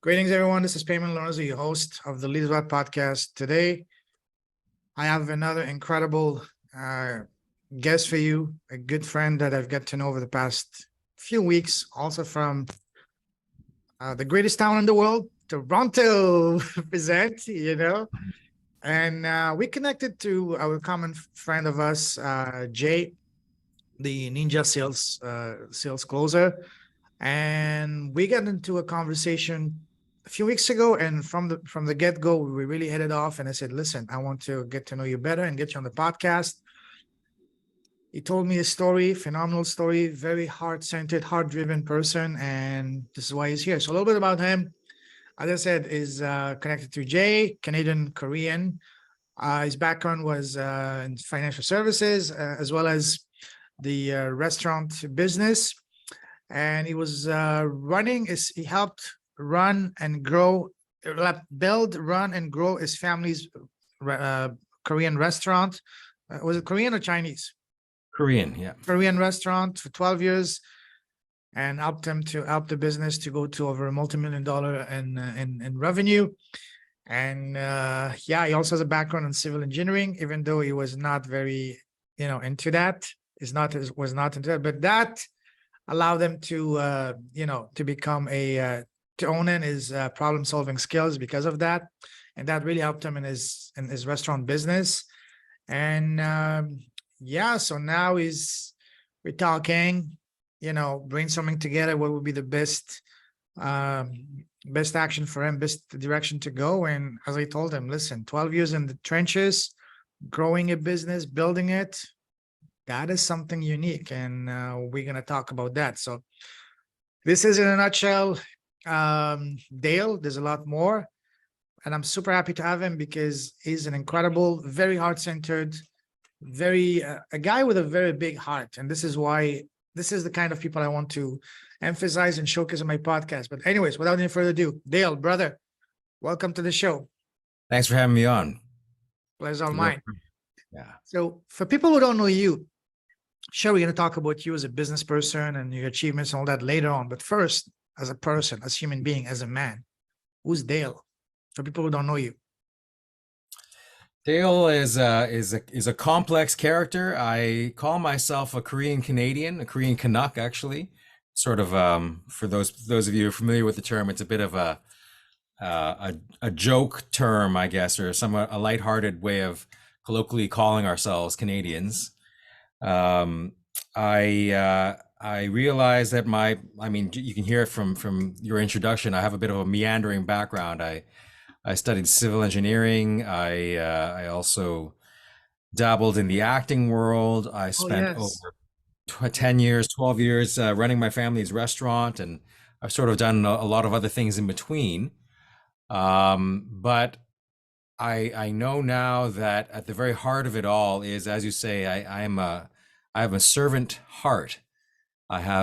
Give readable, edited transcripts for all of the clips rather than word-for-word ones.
Greetings, everyone. This is Payman Lorenzo, your host of the Leaders About podcast. Today, I have another incredible guest for you, a good friend that I've got to know over the past few weeks, also from the greatest town in the world, Toronto, present. And we connected to our common friend of us, Jay, the Ninja sales closer. And we got into a conversation a few weeks ago, and from the get-go we really hit it off, and I said, listen, I want to get to know you better and get you on the podcast. He told me a story, phenomenal story, very heart-centered, heart-driven person, and this is why he's here. So a little bit about him, as I said, is connected to Jay, Canadian Korean. His background was in financial services, as well as the restaurant business. And he was he helped run and grow, run and grow his family's Korean restaurant. Was it Korean or Chinese? Korean, yeah. Korean restaurant for 12 years, and helped the business to go to over $1 multi-million in revenue. And yeah, he also has a background in civil engineering, even though he was not very, into that. Was not into that, but that allow them to to become to own in his problem solving skills because of that, and that really helped him in his restaurant business. And yeah, so now we're talking, brainstorming together what would be the best action for him, best direction to go. And as I told him, listen, 12 years in the trenches, growing a business, building it, that is something unique, and we're going to talk about that. So this is in a nutshell, Dale. There's a lot more, and I'm super happy to have him because he's an incredible, very heart-centered, a guy with a very big heart. And this is why this is the kind of people I want to emphasize and showcase on my podcast. But anyways, without any further ado, Dale, brother, welcome to the show. Thanks for having me on. Pleasure all mine. Yeah. So for people who don't know you, sure, we're going to talk about you as a business person and your achievements and all that later on. But first, as a person, as a human being, as a man, who's Dale? For people who don't know you. Dale is a complex character. I call myself a Korean Canadian, a Korean Canuck, actually. Sort of for those of you who are familiar with the term, it's a bit of a joke term, I guess, or somewhat a lighthearted way of colloquially calling ourselves Canadians. I realize that you can hear it from your introduction. I have a bit of a meandering background. I studied civil engineering. I also dabbled in the acting world. I spent over 10 years, 12 years running my family's restaurant, and I've sort of done a lot of other things in between. But I know now that at the very heart of it all is, as you say, I have a servant heart. I'm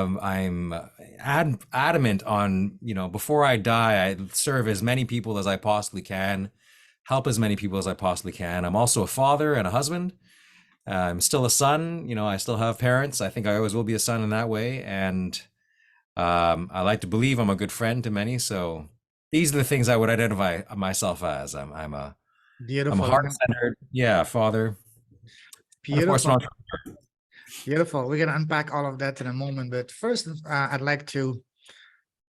adamant on, before I die, I serve as many people as I possibly can, help as many people as I possibly can. I'm also a father and a husband. I'm still a son. I still have parents. I think I always will be a son in that way. And I like to believe I'm a good friend to many. So these are the things I would identify myself as. I'm a heart-centered, father. Beautiful. Beautiful. We're going to unpack all of that in a moment. But first, I'd like to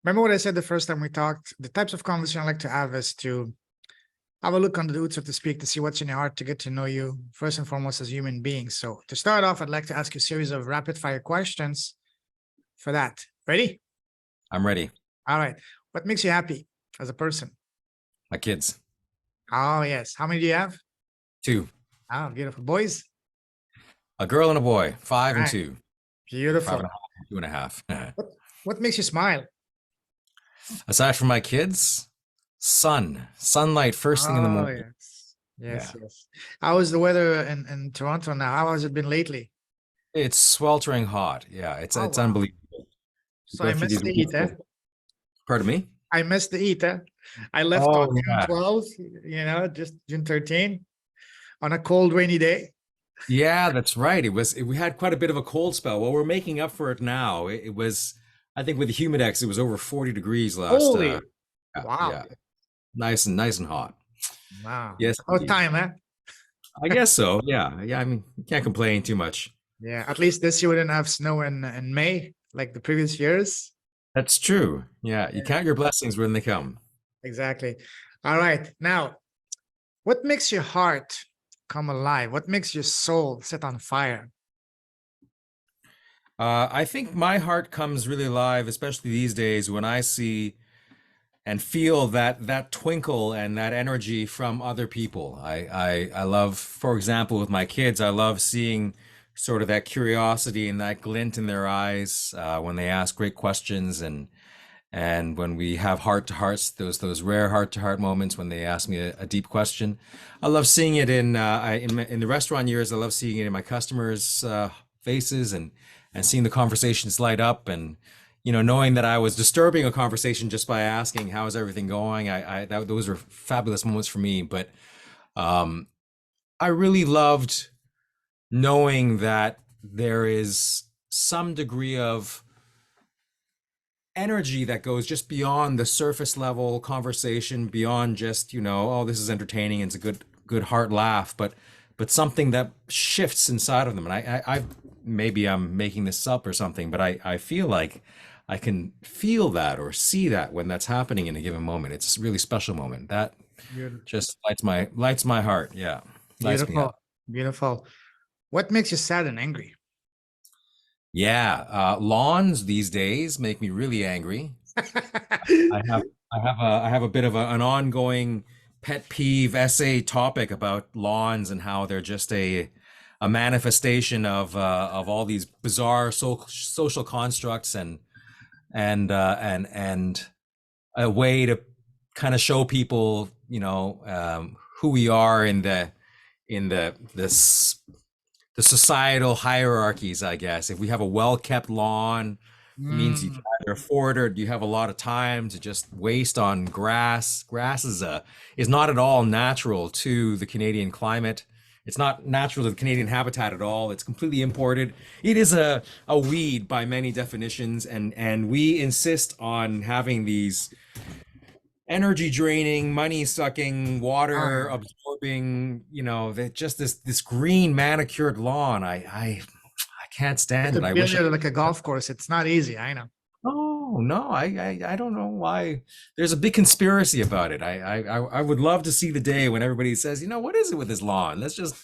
remember what I said the first time we talked. The types of conversation I like to have is to have a look under the hood, so to speak, to see what's in your heart, to get to know you first and foremost as human beings. So to start off, I'd like to ask you a series of rapid fire questions for that. Ready? I'm ready. All right. What makes you happy as a person? My kids. Oh, yes. How many do you have? 2. Oh, beautiful. Boys? A girl and a boy, 5 and 2. Beautiful. 5.5, 2.5. What makes you smile? Aside from my kids, sunlight first thing in the morning. Yes. How is the weather in Toronto now? How has it been lately? It's sweltering hot. Yeah, it's unbelievable. So I missed the heat, eh? Pardon me? I missed the heat, eh? I left on June 12th, just June 13th on a cold, rainy day. Yeah, that's right. We had quite a bit of a cold spell. Well, we're making up for it now. It was, I think with the Humidex, it was over 40 degrees last Yeah, Wow. yeah. Nice and hot. Wow. Yes, It's about indeed. time, eh? I guess so. Yeah, yeah. I mean, you can't complain too much. Yeah. At least this year we didn't have snow in May like the previous years. That's true. Yeah, you Yeah, count your blessings when they come. exactly. All right. Now, what makes your heart come alive? What makes your soul set on fire? I think my heart comes really alive, especially these days when I see and feel that twinkle and that energy from other people. I love, for example, with my kids, I love seeing sort of that curiosity and that glint in their eyes when they ask great questions and when we have heart to hearts, those rare heart to heart moments when they ask me a deep question. I love seeing it in the restaurant years. I love seeing it in my customers' faces and seeing the conversations light up and knowing that I was disturbing a conversation just by asking how is everything going. Those were fabulous moments for me. But um, I really loved knowing that there is some degree of energy that goes just beyond the surface level conversation, beyond just, oh, this is entertaining and it's a good heart laugh, but something that shifts inside of them. And I maybe I'm making this up or something, but I feel like I can feel that or see that when that's happening in a given moment. It's a really special moment. That Beautiful. just lights my heart. Yeah. Lights me Beautiful. up. Beautiful. What makes you sad and angry? Yeah. Lawns these days make me really angry. I have I have a bit of an ongoing pet peeve essay topic about lawns and how they're just a manifestation of all these bizarre social constructs and a way to kind of show people who we are in the societal hierarchies, I guess. If we have a well-kept lawn, it means you can Mm, either afford it or you have a lot of time to just waste on grass. Grass is not at all natural to the Canadian climate. It's not natural to the Canadian habitat at all. It's completely imported. It is a weed by many definitions, and we insist on having these energy draining, money sucking, oh, water yeah. absorbing, that just this green manicured lawn. I can't But stand to it. I build wish it like a golf course, it's not easy. I know. no, I don't know why there's a big conspiracy about it. I would love to see the day when everybody says, what is it with this lawn? Let's just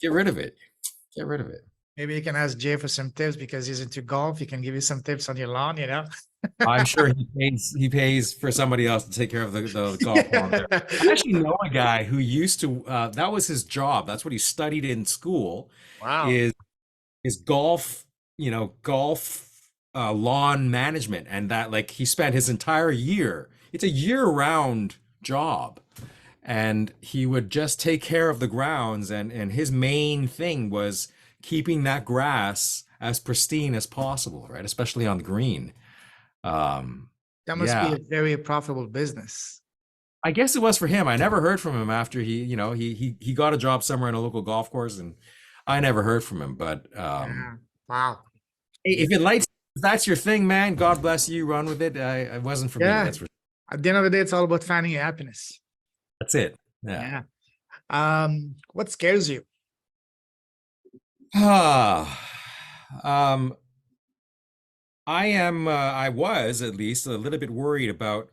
get rid of it. Get rid of it. Maybe you can ask Jay for some tips because he's into golf. He can give you some tips on your lawn, you know? I'm sure he pays for somebody else to take care of the golf lawn there. Yeah. I actually know a guy who used to that was his job. That's what he studied in school Wow. is golf, golf lawn management and that like he spent his entire year. It's a year-round job. And he would just take care of the grounds and his main thing was keeping that grass as pristine as possible, right? Especially on the green. Um, That must be yeah, a very profitable business. I guess it was for him. I never heard from him after he got a job somewhere in a local golf course, and I never heard from him. But Yeah. Wow. hey, if that's your thing, man, God bless you. Run with it. It wasn't for me. Yeah. At the end of the day, it's all about finding your happiness. That's it. Yeah. Yeah. What scares you? Ah, um, I was at least a little bit worried about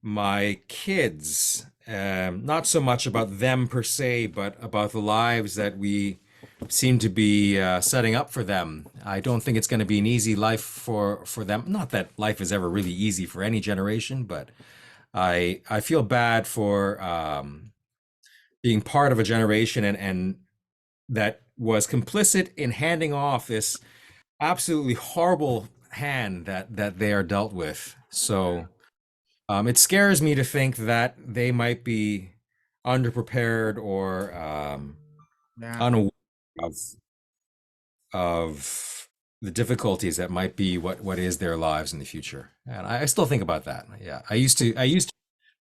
my kids. Not so much about them per se, but about the lives that we seem to be setting up for them. I don't think it's going to be an easy life for them. Not that life is ever really easy for any generation, but I feel bad for being part of a generation and that was complicit in handing off this absolutely horrible hand that they are dealt with. So. It scares me to think that they might be underprepared or Yeah. unaware of of the difficulties that might be what is their lives in the future. And I still think about that. Yeah, I used to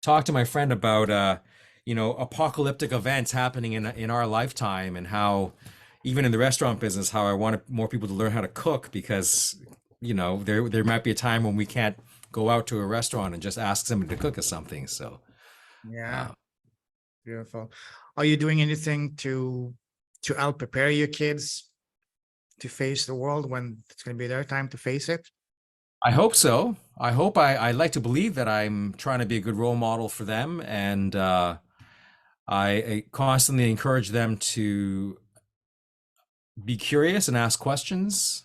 talk to my friend about apocalyptic events happening in our lifetime and how even in the restaurant business how I wanted more people to learn how to cook because there might be a time when we can't go out to a restaurant and just ask somebody to cook us something. So, Yeah, uh, beautiful. Are you doing anything to help prepare your kids to face the world when it's going to be their time to face it? I hope so. I like to believe that I'm trying to be a good role model for them, and I constantly encourage them to be curious and ask questions.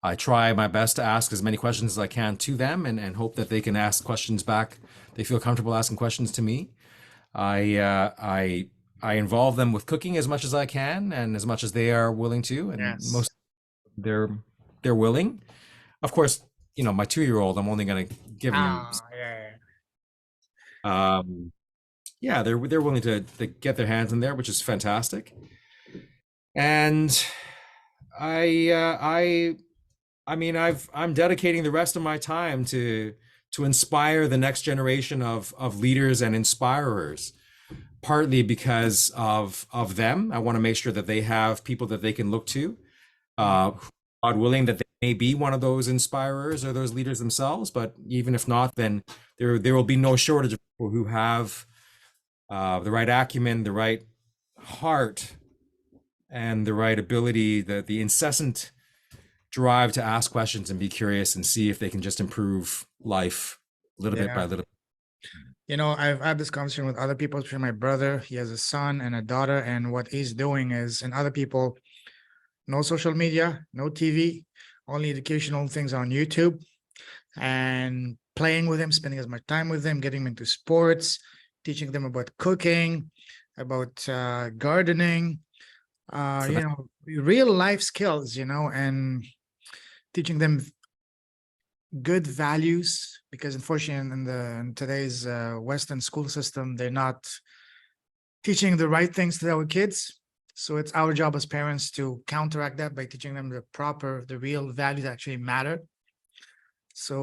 I try my best to ask as many questions as I can to them, and hope that they can ask questions back. They feel comfortable asking questions to me. I uh, I I involve them with cooking as much as I can and as much as they are willing to, and Yes. most they're they're willing. Of course, my 2-year-old, I'm only going to give him. Ah, yeah. Um, yeah, they're willing to get their hands in there, which is fantastic. And I uh, I I mean, I'm dedicating the rest of my time to inspire the next generation of leaders and inspirers. Partly because of them, I want to make sure that they have people that they can look to. Mhm. God willing, that they may be one of those inspirers or those leaders themselves. But even if not, then there will be no shortage of people who have the right acumen, the right heart, and the right ability, the incessant drive to ask questions and be curious and see if they can just improve life little bit by Yeah. little. I've had this conversation with other people, especially my brother. He has a son and a daughter, and what he's doing is, and other people, no social media, no TV, only educational things on YouTube, and playing with him, spending as much time with them, getting him into sports, teaching them about cooking, about gardening, So that, real life skills, and teaching them good values, because unfortunately in today's Western school system, they're not teaching the right things to our kids. So it's our job as parents to counteract that by teaching them the real values that actually matter. So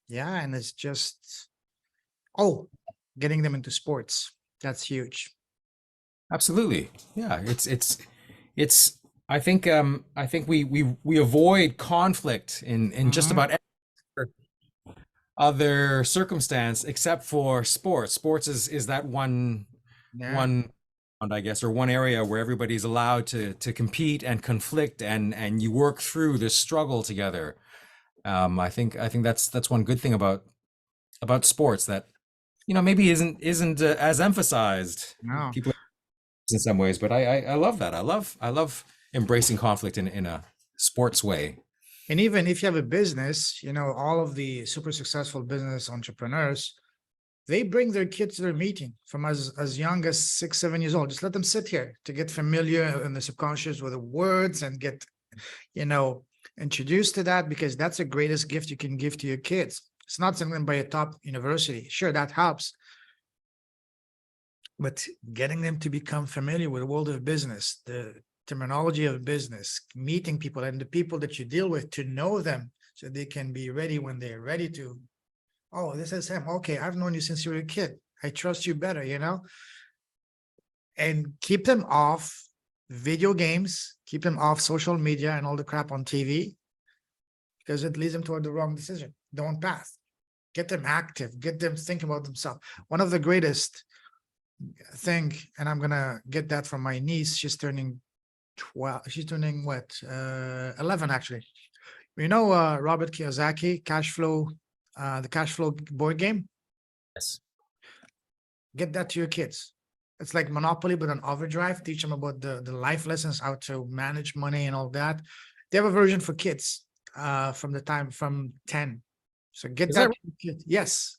yeah, and it's just, oh, getting them into sports. That's huge. absolutely, yeah. It's. I think we avoid conflict in just Hmm. about every other circumstance except for sports. Sports is that Yeah. one I guess, or one area where everybody's allowed to compete and conflict, and you work through this struggle together. I think that's one good thing about sports that maybe isn't as emphasized. No. People in some ways, but I love that. I love embracing conflict in a sports way. And even if you have a business, all of the super successful business entrepreneurs, they bring their kids to their meeting from as young as 6, 7 years old. Just let them sit here to get familiar in the subconscious with the words and get, you know, introduced to that, because that's the greatest gift you can give to your kids. It's not something by a top university. Sure, that helps, but getting them to become familiar with the world of business, the terminology of business, meeting people and the people that you deal with, to know them so they can be ready when they're ready to. Oh, this is him. Okay, I've known you since you were a kid. I trust you better. And keep them off video games, keep them off social media and all the crap on TV, because it leads them toward the wrong decision. Don't pass. Get them active, get them thinking about themselves. One of the greatest thing, and I'm gonna get that from my niece. She's turning 12. She's turning what? 11 actually. Robert Kiyosaki, the cash flow board game. Yes. Get that to your kids. It's like Monopoly, but on overdrive. Teach them about the life lessons, how to manage money and all that. They have a version for kids from 10. So get Is that that to your kid. Yes.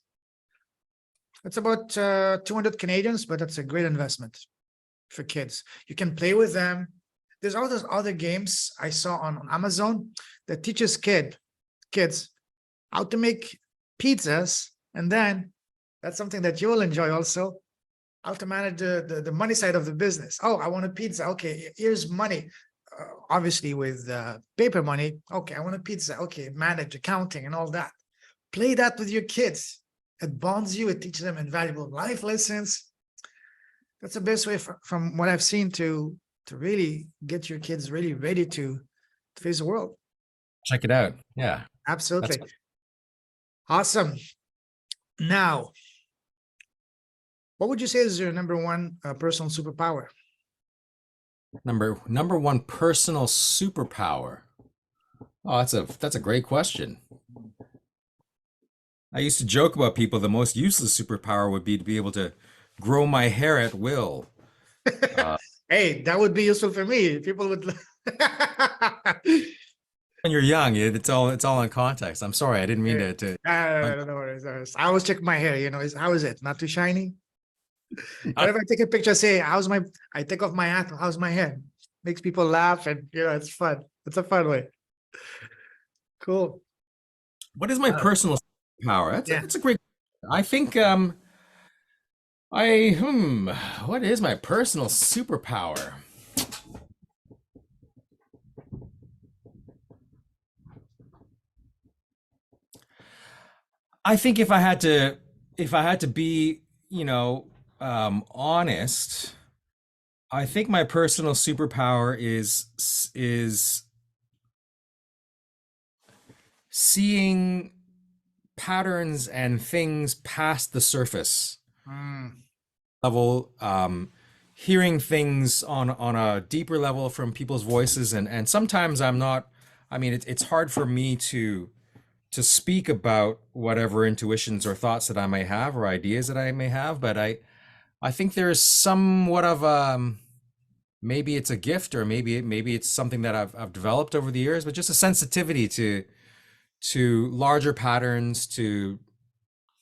It's about 200 Canadians, but that's a great investment for kids. You can play with them. There's all those other games I saw on Amazon that teaches kids how to make pizzas, and then that's something that you will enjoy also, how to manage the money side of the business. Oh, I want a pizza. Okay, here's money. Obviously with paper money. Okay, I want a pizza. Okay, manage accounting and all that. Play that with your kids. It bonds you. It teaches them invaluable life lessons. That's the best way from what I've seen to really get your kids really ready to face the world. check it out? Yeah. That's Absolutely. Awesome. Now, what would you say is your number one personal superpower? number one personal superpower. Oh, that's a great question. I used to joke about people the most useless superpower would be to be able to grow my hair at will. Uh, Hey, that would be useful for me. People would. when you're young, it's all in context. I'm sorry, I didn't mean Yeah. to No worries, no worries. I always check my hair. How is it? Not too shiny? not, Whenever I take a picture, say, I take off my hat. How's my hair? Makes people laugh, and it's fun. It's a fun way. Cool. what is my Uh, personal power? yeah. That's a great. I think I what is my personal superpower? I think if I had to be, honest, I think my personal superpower is seeing patterns and things past the surface Mm, level, hearing things on a deeper level from people's voices, and sometimes I'm not. I mean, it's hard for me to speak about whatever intuitions or thoughts that I may have or ideas that I may have, but I think there's somewhat of maybe it's a gift or maybe it's something that I've developed over the years, but just a sensitivity to larger patterns, to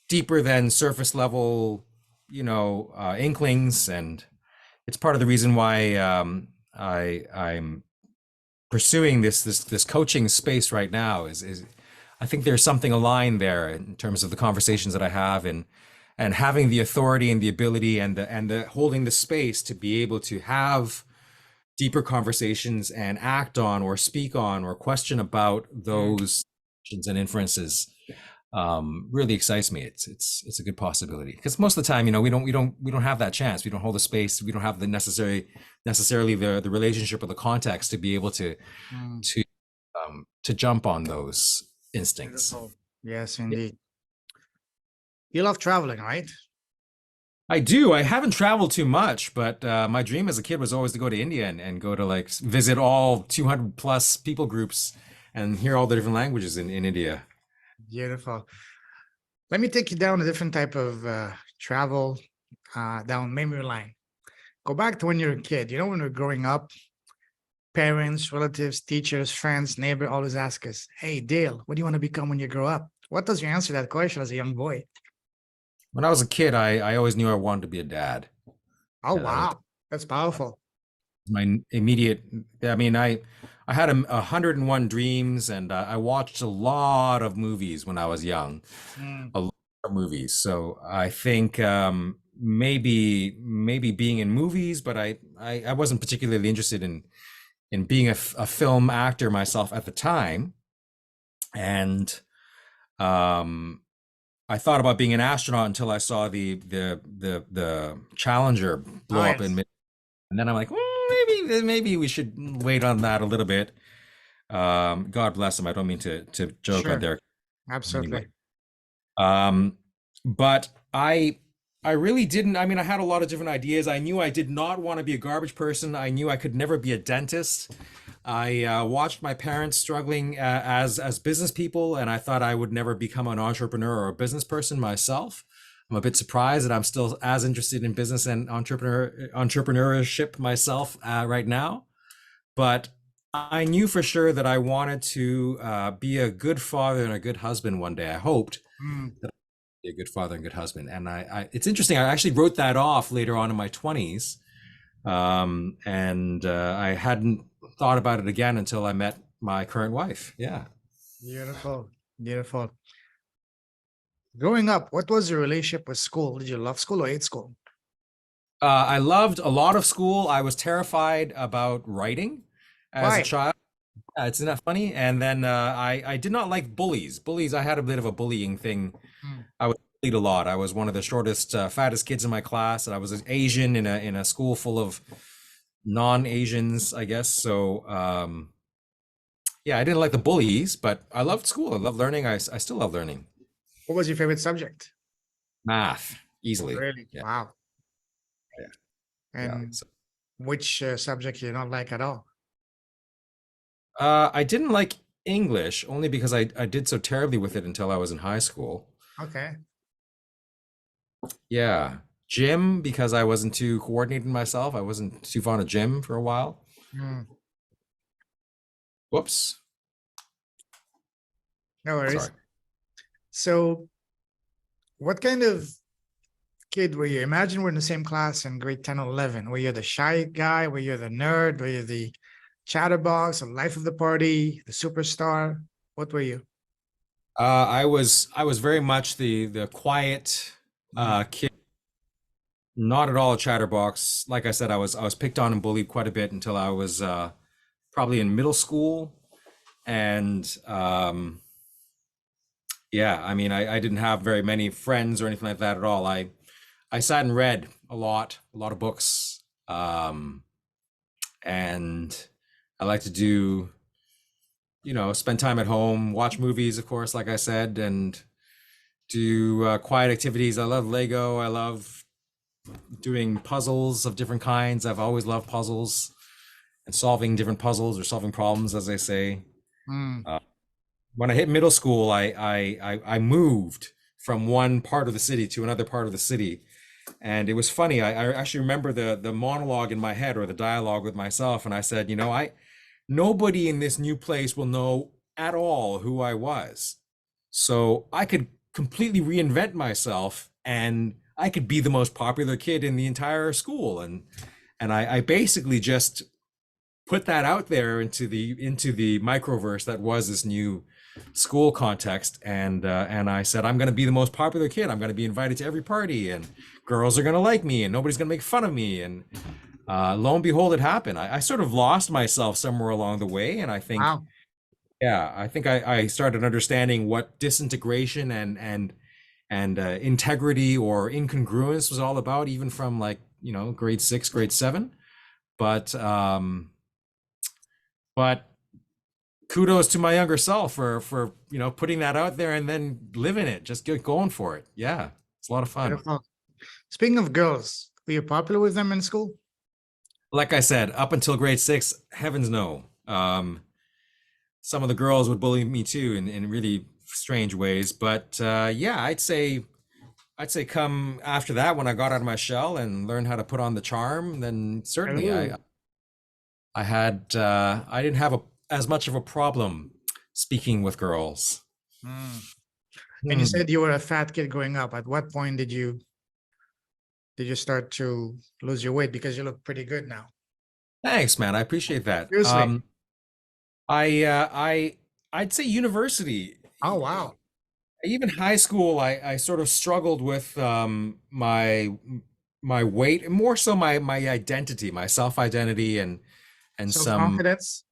deeper than surface level, inklings, and it's part of the reason why I'm pursuing this coaching space right now. Is I think there's something aligned there in terms of the conversations that I have, and having the authority and the ability and the holding the space to be able to have deeper conversations and act on or speak on or question about mm, those questions and inferences really excites me. It's a good possibility because most of the time, we don't have that chance. We don't hold the space. We don't have the necessarily the relationship or the context to be able mm. to to jump on those instincts. Beautiful. Yes, indeed. You love traveling, right? I do. I haven't traveled too much, but my dream as a kid was always to go to India and go to like visit all 200 plus people groups and hear all the different languages in India. Beautiful. Let me take you down a different type of travel down memory line. Go back to when you're a kid. When we're growing up, parents, relatives, teachers, friends, neighbor always ask us, "Hey, Dale, what do you want to become when you grow up?" What does you answer that question as a young boy? When I was a kid, I always knew I wanted to be a dad. Oh, Yeah, that was wow. That's powerful. my immediate. I mean, I had 101 dreams, and I watched a lot of movies when I was young. Mm, A lot of movies. So I think maybe being in movies, but I wasn't particularly interested in being a film actor myself at the time, and um, I thought about being an astronaut until I saw the Challenger blow up nice. and then I'm like, maybe we should wait on that a little bit. God bless him. I don't mean to joke out Sure. there anyway. Absolutely. Um, but I really didn't. I mean, I had a lot of different ideas. I knew I did not want to be a garbage person. I knew I could never be a dentist. I watched my parents struggling as business people, and I thought I would never become an entrepreneur or a business person myself. I'm a bit surprised that I'm still as interested in business and entrepreneurship myself right now. But I knew for sure that I wanted to be a good father and a good husband one day. I hoped Mm, that I'd be a good father and good husband. And it's interesting. I actually wrote that off later on in my 20s, and I hadn't thought about it again until I met my current wife. Yeah. beautiful. Beautiful. Growing up, what was your relationship with school? Did you love school or hate school? I loved a lot of school. I was terrified about writing as a Why? child. Isn't that funny? And then I did not like bullies. Bullies, I had a bit of a bullying thing. Mm, I was bullied a lot. I was one of the shortest, fattest kids in my class, and I was an Asian in a school full of non-Asians, I guess. So yeah, I didn't like the bullies, but I loved school. I loved learning. I still love learning. What was your favorite subject? Math, easily. Really? Yeah, Wow. yeah, yeah. And So, which subject you don't like at all? I didn't like English only because I did so terribly with it until I was in high school. Okay. Yeah. Gym because I wasn't too coordinated myself. I wasn't too fond of gym for a while. Mm, Whoops. no worries. Sorry. So, what kind of kid were you? Imagine we're in the same class in grade 10 or 11. Were you the shy guy? Were you the nerd? Were you the chatterbox, the life of the party, the superstar? What were you? I was very much the quiet Mm, kid, not at all a chatterbox. Like I said, I was picked on and bullied quite a bit until I was probably in middle school. And yeah, I mean, I didn't have very many friends or anything like that at all. I sat and read a lot of books. And I like to do, spend time at home, watch movies, of course, like I said, and do quiet activities. I love Lego. I love doing puzzles of different kinds. I've always loved puzzles and solving different puzzles or solving problems, as they say. mm, Uh, when I hit middle school, I moved from one part of the city to another part of the city, and it was funny. I actually remember the monologue in my head or the dialogue with myself, and I said, I nobody in this new place will know at all who I was. So I could completely reinvent myself and I could be the most popular kid in the entire school. And I basically just put that out there into the microverse that was this new school context. And I said, I'm going to be the most popular kid. I'm going to be invited to every party and girls are going to like me and nobody's going to make fun of me. And lo and behold, it happened. I sort of lost myself somewhere along the way, and I think, wow. yeah, I think I started understanding what disintegration and integrity or incongruence was all about, even from like grade 6, grade 7. But but kudos to my younger self for putting that out there and then living it, just get going for it. Yeah, it's a lot of fun. Beautiful. Speaking of girls, were you popular with them in school? Like I said, up until grade 6, heavens no. Some of the girls would bully me too in really strange ways. But yeah, I'd say come after that when I got out of my shell and learned how to put on the charm, then certainly I Oh, I had I didn't have as much of a problem speaking with girls. mm. And you Hmm. said you were a fat kid growing up. At what point did you start to lose your weight? Because you look pretty good now. Thanks, man. I appreciate that. Seriously. I'd say university. Oh, wow. Even high school, I sort of struggled with my weight, and more so my identity, my self-identity, and some Self-confidence.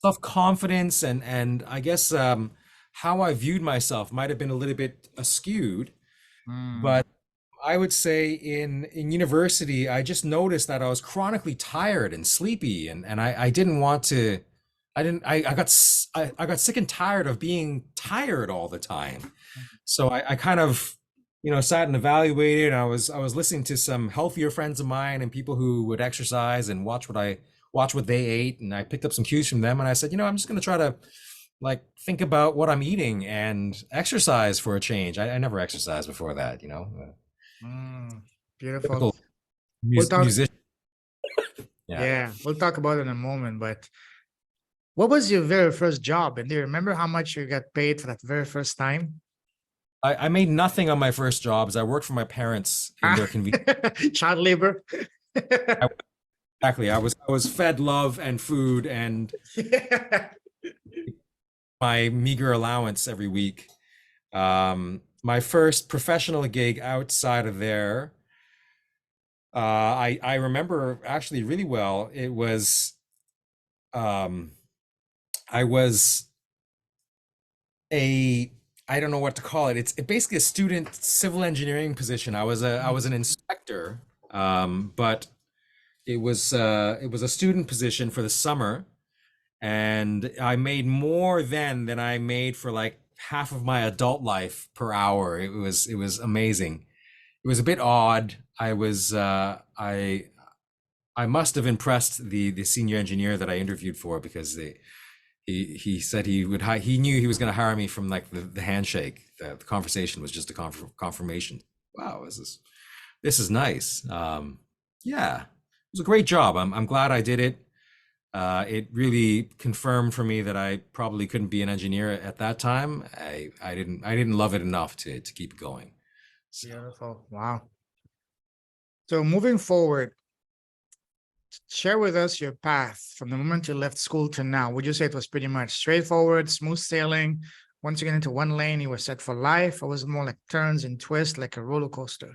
self-confidence, and I guess how I viewed myself might have been a little bit askewed. Mm, But I would say in university, I just noticed that I was chronically tired and sleepy, and I didn't want to. I didn't. I got sick and tired of being tired all the time. So I kind of, sat and evaluated. I was listening to some healthier friends of mine and people who would exercise and watch what they ate, and I picked up some cues from them. And I said, I'm just going to try to like think about what I'm eating and exercise for a change. I never exercised before that, mm, beautiful. typical We'll talk. musician. Yeah. Yeah, we'll talk about it in a moment. But what was your very first job? And do you remember how much you got paid for that very first time? I made nothing on my first jobs. I worked for my parents in Ah, their convenience. child labor. Exactly. I was fed love and food and Yeah. my meager allowance every week. My first professional gig outside of there, I remember actually really well. It was um, I was a I don't know what to call it. It's basically a student civil engineering position. I was an inspector, but it was a student position for the summer, and I made more then than I made for like half of my adult life per hour. It was amazing. It was a bit odd. I must have impressed the senior engineer that I interviewed for, because he said he knew he was going to hire me from like the handshake. The conversation was just a confirmation. Wow, this is nice. Yeah, it was a great job. I'm glad I did it. It really confirmed for me that I probably couldn't be an engineer at that time. I didn't love it enough to keep going. So. Beautiful. Wow. So moving forward, share with us your path from the moment you left school to now. Would you say it was pretty much straightforward, smooth sailing? Once you get into one lane, you were set for life, or was it more like turns and twists, like a roller coaster?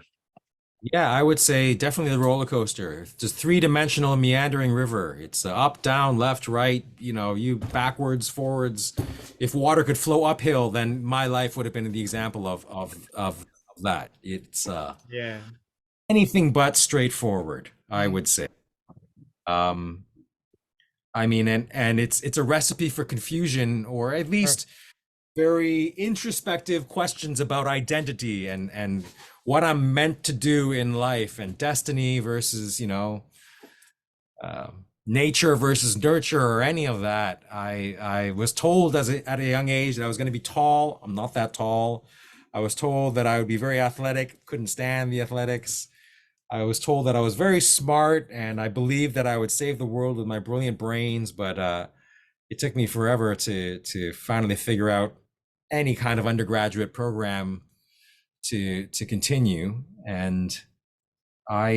Yeah, I would say definitely the roller coaster. It's just three-dimensional meandering river. It's up, down, left, right, you backwards, forwards. If water could flow uphill, then my life would have been the example of that. It's Yeah. anything but straightforward, I would say. Um, I mean, and it's a recipe for confusion, or at least very introspective questions about identity and what I'm meant to do in life, and destiny versus, nature versus nurture, or any of that. I was told at a young age that I was going to be tall. I'm not that tall. I was told that I would be very athletic, couldn't stand the athletics. I was told that I was very smart, and I believed that I would save the world with my brilliant brains, but it took me forever to finally figure out any kind of undergraduate program to continue. And like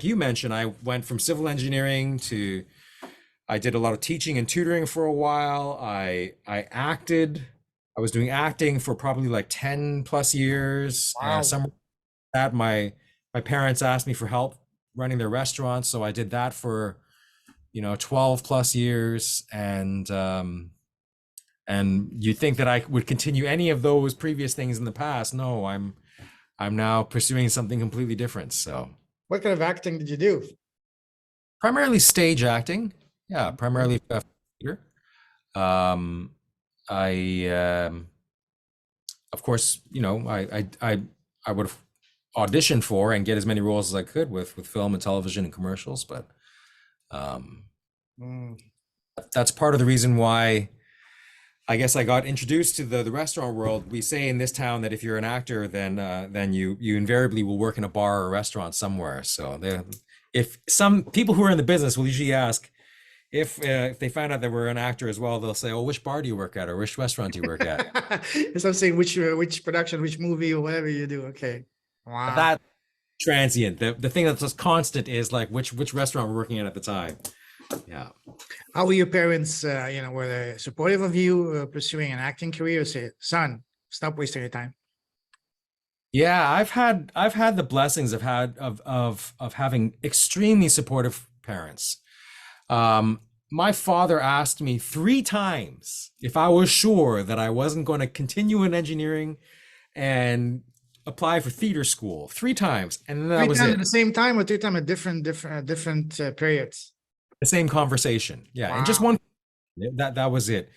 you mentioned, I went from civil engineering to, I did a lot of teaching and tutoring for a while. I acted. I was doing acting for probably like 10 plus years. Wow. Some that my parents asked me for help running their restaurant, so I did that for 12 plus years. And you think that I would continue any of those previous things in the past? No, I'm now pursuing something completely different. So What kind of acting did you do? primarily stage acting. Yeah, primarily theater. I of course, I would audition for and get as many roles as I could with film and television and commercials, but that's part of the reason why I guess I got introduced to the restaurant world. We say in this town that if you're an actor, then you invariably will work in a bar or a restaurant somewhere. So if some people who are in the business will usually ask, if they find out that we're an actor as well, they'll say, "Oh, which bar do you work at, or which restaurant do you work at?" So I'm saying which production, which movie, or whatever you do. Okay. Wow. That transient. The thing that's just constant is like which restaurant we're working at the time. Yeah. How were your parents? Were they supportive of you pursuing an acting career? Or say, son, stop wasting your time. Yeah, I've had the blessings of having extremely supportive parents. My father asked me 3 times if I was sure that I wasn't going to continue in engineering and apply for theater school 3 times, and then that was Times it. at the same time, or 3 times at different periods? The same conversation, yeah, and just Wow. one. That was it.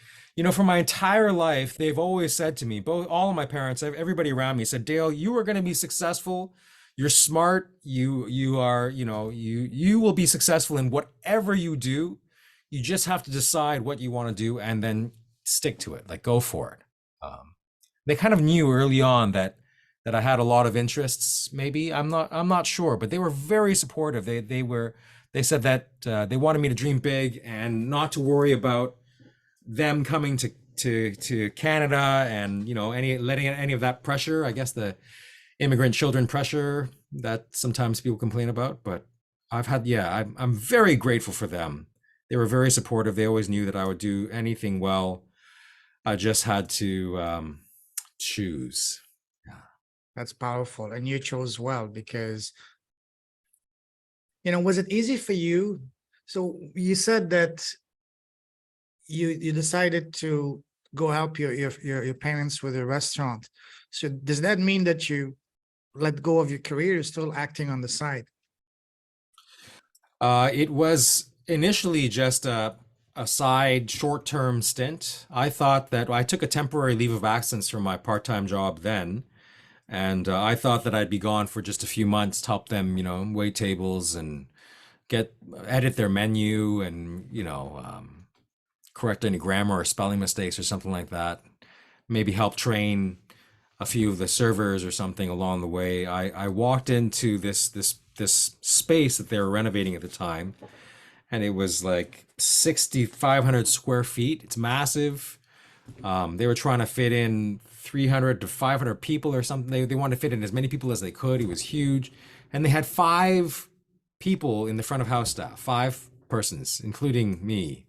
For my entire life, they've always said to me, all of my parents, everybody around me said, "Dale, you are going to be successful. You're smart. You are, you will be successful in whatever you do. You just have to decide what you want to do and then stick to it. Like, go for it." They kind of knew early on that I had a lot of interests. Maybe I'm not sure, but they were very supportive. They said that they wanted me to dream big and not to worry about them coming to Canada and letting any of that pressure. I guess the immigrant children pressure that sometimes people complain about. But I'm very grateful for them. They were very supportive. They always knew that I would do anything well. I just had to choose. That's powerful. And you chose well because, was it easy for you? So you said that you decided to go help your parents with a restaurant. So does that mean that you let go of your career? You're still acting on the side? It was initially just a side short-term stint. I thought that I took a temporary leave of absence from my part-time job then, and I thought that I'd be gone for just a few months to help them, wait tables and get edit their menu and correct any grammar or spelling mistakes or something like that. Maybe help train a few of the servers or something along the way. I walked into this space that they were renovating at the time, and it was like 6,500 square feet. It's massive. They were trying to fit in 300 to 500 people or something. They wanted to fit in as many people as they could. It was huge, and they had five people in the front of house staff, five persons, including me.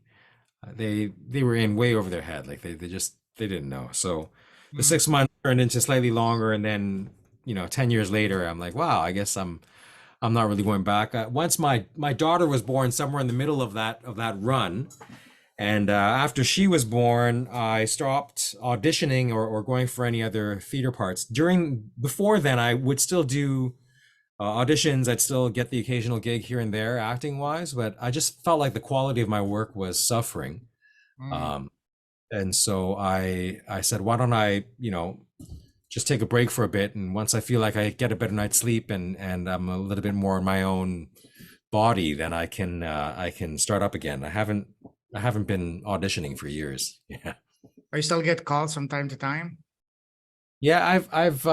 They were in way over their head. Like they didn't know. So the Mm. 6 months turned into slightly longer, and then 10 years later, I'm like, wow, I guess I'm not really going back. Once my daughter was born, somewhere in the middle of that run, and after she was born, I stopped auditioning or going for any other theater parts. Before then, I would still do auditions. I'd still get the occasional gig here and there, acting wise, but I just felt like the quality of my work was suffering. Mm. Um, and so I said, why don't I, just take a break for a bit, and once I feel like I get a better night's sleep and I'm a little bit more in my own body, then I can start up again. I haven't been auditioning for years. Yeah. I still get calls from time to time. Yeah, I've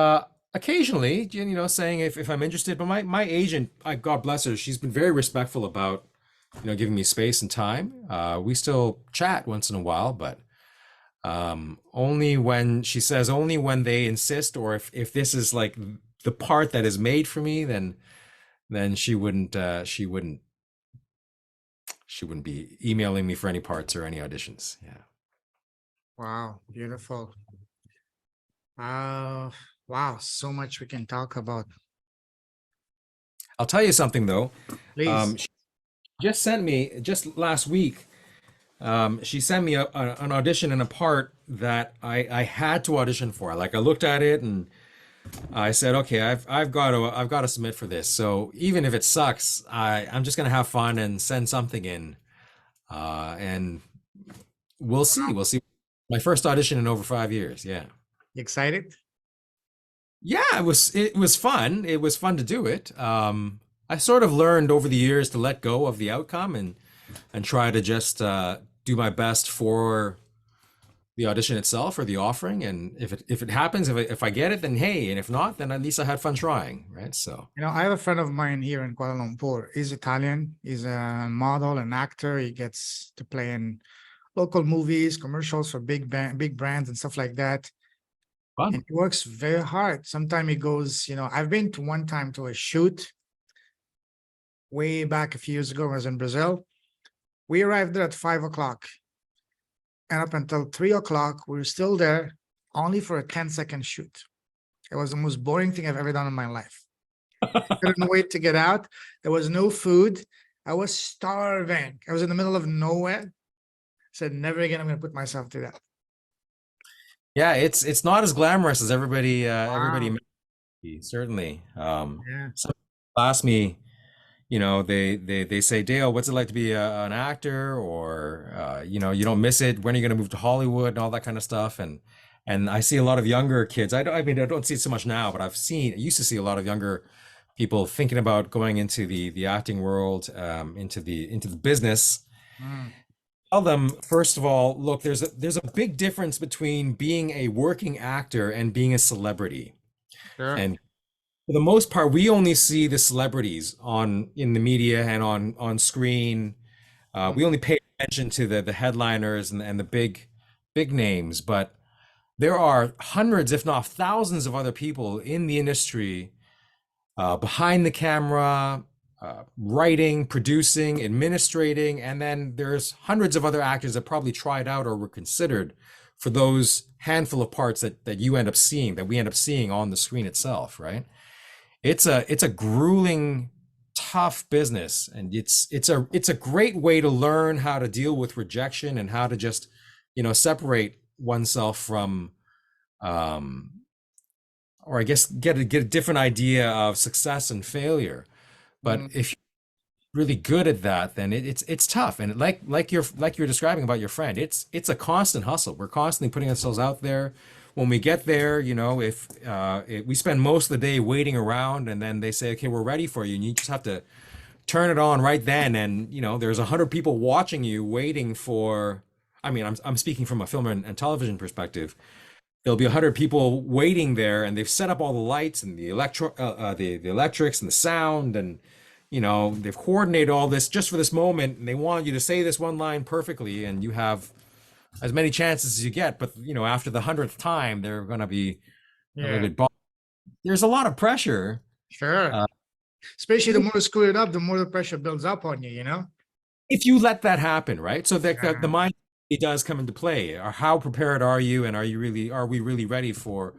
occasionally, saying if I'm interested, but my agent, God bless her, she's been very respectful about, giving me space and time. We still chat once in a while, but only when she says only when they insist, or if this is like the part that is made for me, then she wouldn't be emailing me for any parts or any auditions. Yeah. Wow, beautiful. Uh, wow, so much we can talk about. I'll tell you something though. Please. She just sent me just last week. She sent me an audition in a part that I had to audition for. Like I looked at it and I said, okay, I've got to submit for this. So even if it sucks, I'm just gonna have fun and send something in, and we'll see. Wow. We'll see. My first audition in over 5 years. Yeah. You excited? Yeah, it was fun. It was fun to do it. I sort of learned over the years to let go of the outcome and try to just do my best for the audition itself or the offering. And if it happens, if I get it, then hey, and if not, then at least I had fun trying, right? So I have a friend of mine here in Kuala Lumpur. He's Italian. He's a model, an actor. He gets to play in local movies, commercials for big brands and stuff like that. fun. And he works very hard. Sometimes he goes, I've been to one time to a shoot way back a few years ago. I was in Brazil. We arrived there at 5 o'clock. And up until 3 o'clock, we were still there only for a 10-second shoot. It was the most boring thing I've ever done in my life. Couldn't wait to get out. There was no food. I was starving. I was in the middle of nowhere. Said, never again, I'm going to put myself through that. Yeah, it's not as glamorous as everybody Wow. certainly. Yeah. Some people ask me, they say, Dale, what's it like to be an actor? Or, you don't miss it. When are you going to move to Hollywood and all that kind of stuff? And I see a lot of younger kids. I don't see it so much now, but I used to see a lot of younger people thinking about going into the acting world, into the business. Mm, Tell them, first of all, look, there's a big difference between being a working actor and being a celebrity. sure. And for the most part, we only see the celebrities in the media and on screen. Mm, We only pay attention to the headliners and the big names, but there are hundreds, if not thousands, of other people in the industry, behind the camera, writing, producing, administrating, and then there's hundreds of other actors that probably tried out or were considered for those handful of parts that you end up seeing, that we end up seeing on the screen itself, right? It's a grueling, tough business, and it's a great way to learn how to deal with rejection and how to just, separate oneself from, um, or I guess get a different idea of success and failure. But mm, if really good at that, then it's tough. And like you're describing about your friend, it's a constant hustle. We're constantly putting ourselves out there. When we get there, if we spend most of the day waiting around, and then they say, okay, we're ready for you, and you just have to turn it on right then. And there's 100 people watching you, waiting for. I mean, I'm speaking from a film and television perspective. There'll be 100 people waiting there, and they've set up all the lights and the electrics and the sound, and they've coordinated all this just for this moment, and they want you to say this one line perfectly, and you have as many chances as you get. But after the 100th time, they're going to be a little Yeah, bit there's a lot of pressure. sure. uh, Especially the more you screw it up, the more the pressure builds up on you, you know? if you let that happen, right? So the Yeah. mind, it does come into play. Or how prepared are you, and are we really ready for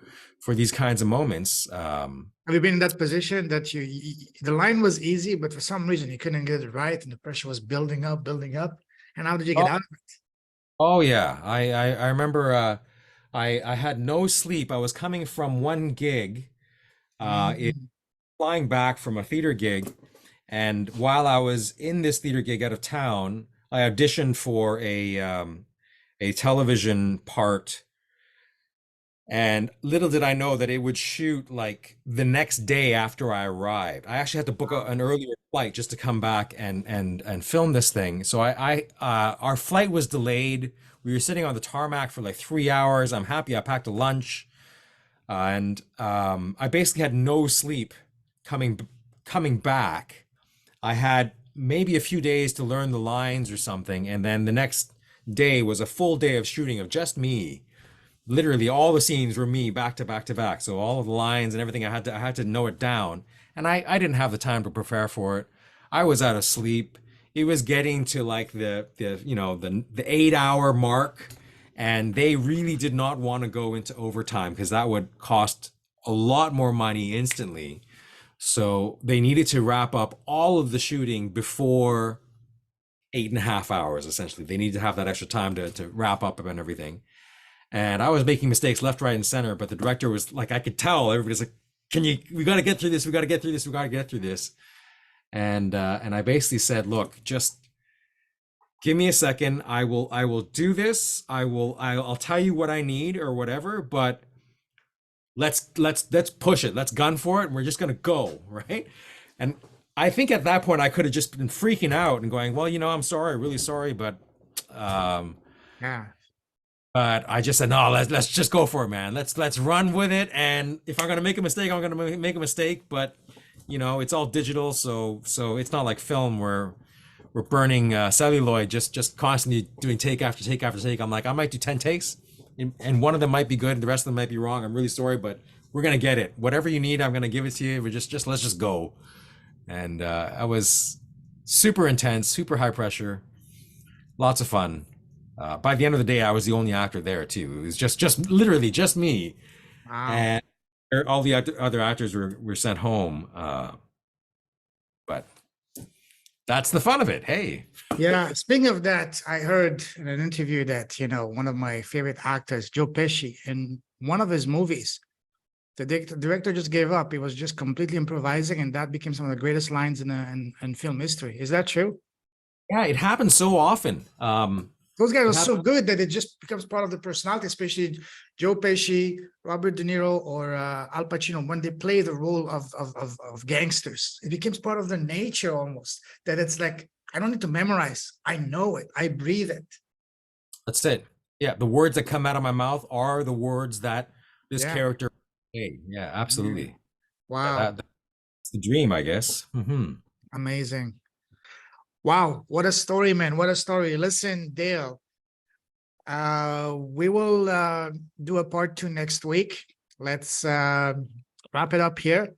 these kinds of moments? Have you been in that position that the line was easy, but for some reason you couldn't get it right and the pressure was building up? And how did you get Oh, out of it? oh yeah. I remember I had no sleep. I was coming from one gig, Mm, flying back from a theater gig. And while I was in this theater gig out of town, I auditioned for a television part. And little did I know that it would shoot like the next day after I arrived. I actually had to book an earlier flight just to come back and film this thing. So our flight was delayed. We were sitting on the tarmac for like 3 hours. I'm happy I packed a lunch, and I basically had no sleep coming back. I had maybe a few days to learn the lines or something, and then the next day was a full day of shooting of just me. Literally all the scenes were me back to back to back. So all of the lines and everything, I had to know it down. And I didn't have the time to prepare for it. I was out of sleep. It was getting to like the 8 hour mark, and they really did not want to go into overtime because that would cost a lot more money instantly. So they needed to wrap up all of the shooting before 8.5 hours, essentially. They needed to have that extra time to wrap up and everything. And I was making mistakes left, right, and center, but the director was like, I could tell everybody's like, we got to get through this. We got to get through this. We got to get through this. And I basically said, look, just give me a second. I will do this. I'll tell you what I need or whatever, but let's push it. Let's gun for it. And we're just going to go. Right. And I think at that point I could have just been freaking out and going, well, I'm sorry, really sorry, um, yeah. but I just said, no, let's just go for it, man. Let's run with it. And if I'm gonna make a mistake, I'm gonna make a mistake. But it's all digital, so it's not like film where we're burning celluloid, just constantly doing take after take after take. I'm like, I might do 10 takes, and one of them might be good, and the rest of them might be wrong. I'm really sorry, but we're gonna get it. Whatever you need, I'm gonna give it to you. We're just let's just go. And I was super intense, super high pressure, lots of fun. By the end of the day, I was the only actor there too. It was just literally just me, Wow. and all the other actors were sent home. But that's the fun of it. Hey, Yeah. Speaking of that, I heard in an interview that, one of my favorite actors, Joe Pesci, in one of his movies, the director just gave up. He was just completely improvising, and that became some of the greatest lines in film history. Is that true? yeah, it happens so often. Those guys are It hap- so good that it just becomes part of the personality, especially Joe Pesci, Robert De Niro, or Al Pacino. When they play the role of gangsters, it becomes part of their nature almost. That it's like, I don't need to memorize. I know it. I breathe it. that's it. Yeah, the words that come out of my mouth are the words that this Yeah. character. Hey, yeah, Yeah. absolutely. Yeah, Wow. that's the dream, I guess. Amazing. Wow. What a story, man. What a story. Listen, Dale, we will do a part 2 next week. Let's wrap it up here.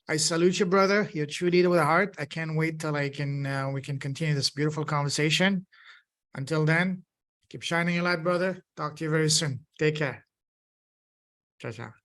I salute you, brother. You're a true leader with a heart. I can't wait till we can continue this beautiful conversation. Until then, keep shining your light, brother. Talk to you very soon. Take care. Ciao, ciao.